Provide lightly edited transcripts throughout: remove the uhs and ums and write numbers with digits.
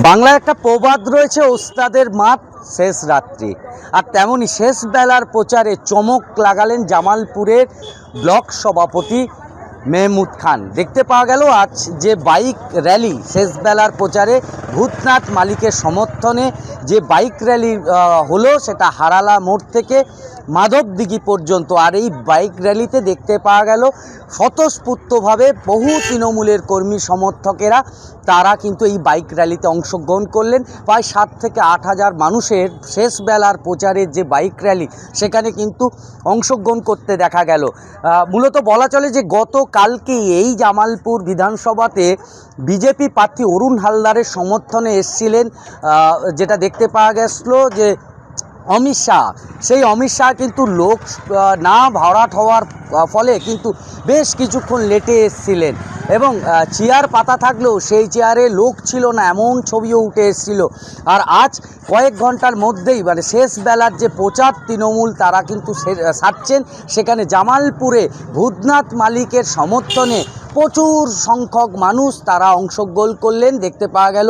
বাংলায় একটা প্রবাদ রয়েছে, ওস্তাদের মাঠ শেষ রাত্রি। আর তেমনই শেষ বেলার প্রচারে চমক লাগালেন জামালপুরের ব্লক সভাপতি মেহমুদ খান। দেখতে পাওয়া গেল আজ যে বাইক র্যালি শেষ বেলার প্রচারে ভূতনাথ মালিকের সমর্থনে যে বাইক র্যালি হলো, সেটা হারালা মোড় থেকে মাধবদিঘি পর্যন্ত। আর এই বাইক র্যালিতে দেখতে পাওয়া গেল স্বতঃস্ফূর্তভাবে বহু তৃণমূলের কর্মী সমর্থকেরা তারা কিন্তু এই বাইক র্যালিতে অংশগ্রহণ করলেন। প্রায় 7 থেকে 8 হাজার মানুষের শেষ বেলার প্রচারের যে বাইক র্যালি, সেখানে কিন্তু অংশগ্রহণ করতে দেখা গেল। মূলত বলা চলে যে গতকালকেই এই জামালপুর বিধানসভাতে বিজেপি প্রার্থী অরুণ হালদারের সমর্থনে এসেছিলেন, যেটা দেখতে পাওয়া গেছিলো যে অমিত শাহ। সেই অমিত শাহ কিন্তু লোক না ভরাট হওয়ার ফলে কিন্তু বেশ কিছুক্ষণ লেটে এসেছিলেন এবং চেয়ার পাতা থাকলেও সেই চেয়ারে লোক ছিল না, এমন ছবিও উঠে এসেছিল। আর আজ কয়েক ঘন্টার মধ্যেই মানে শেষ বেলার যে প্রচার তৃণমূল তারা কিন্তু সারছেন, সেখানে জামালপুরে ভূতনাথ মালিকের সমর্থনে প্রচুর সংখ্যক মানুষ তারা অংশগ্রহণ করলেন। দেখতে পাওয়া গেল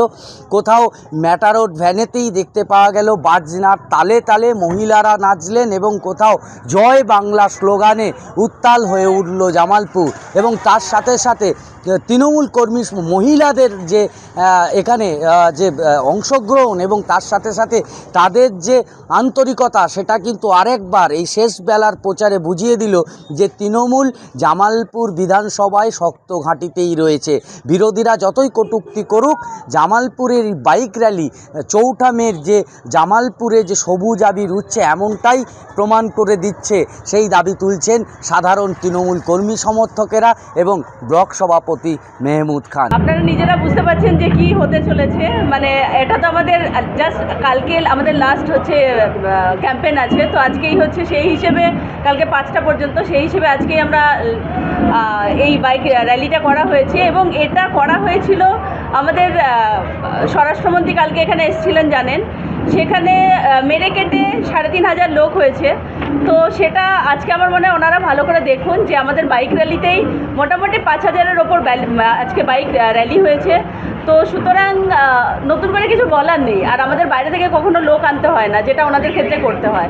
কোথাও ম্যাটারোড ভ্যানেতেই দেখতে পাওয়া গেল বাজনার তালে তালে মহিলারা নাচলেন এবং কোথাও জয় বাংলা স্লোগানে উত্তাল হয়ে উঠল জামালপুর। এবং তার সাথে সাথে তৃণমূল কর্মী মহিলাদের যে এখানে যে অংশগ্রহণ এবং তার সাথে সাথে তাদের যে আন্তরিকতা, সেটা কিন্তু আরেকবার এই শেষ বেলার প্রচারে বুঝিয়ে দিল যে তৃণমূল জামালপুর বিধানসভায় শক্ত ঘাঁটিতেই রয়েছে। বিরোধীরা যতই কটূক্তি করুক, জামালপুরের বাইক র্যালি 4 মের যে জামালপুরে যে সবুজ আবির উঠছে এমনটাই প্রমাণ করে দিচ্ছে। সেই দাবি তুলছেন সাধারণ তৃণমূল কর্মী সমর্থকেরা এবং ব্লক সভাপতি মেহমুদ খান। আপনারা নিজেরা বুঝতে পারছেন যে কি হতে চলেছে। মানে এটা তো আমাদের জাস্ট কালকে আমাদের লাস্ট হচ্ছে ক্যাম্পেইন আছে, তো আজকেই হচ্ছে সেই হিসেবে কালকে 5টা পর্যন্ত, সেই হিসেবে আজকেই আমরা এই বাইক র্যালিটা করা হয়েছে। এবং এটা করা হয়েছিল আমাদের স্বরাষ্ট্রমন্ত্রী কালকে এখানে এসেছিলেন জানেন, সেখানে মেরে কেটে 3,500 লোক হয়েছে। তো সেটা আজকে আমার মনে হয় ওনারা ভালো করে দেখুন যে আমাদের বাইক র্যালিতেই মোটামুটি 5,000-এর ওপর আজকে বাইক র্যালি হয়েছে। তো সুতরাং নতুন করে কিছু বলার নেই। আর আমাদের বাইরে থেকে কখনো লোক আনতে হয় না, যেটা ওনাদের ক্ষেত্রে করতে হয়।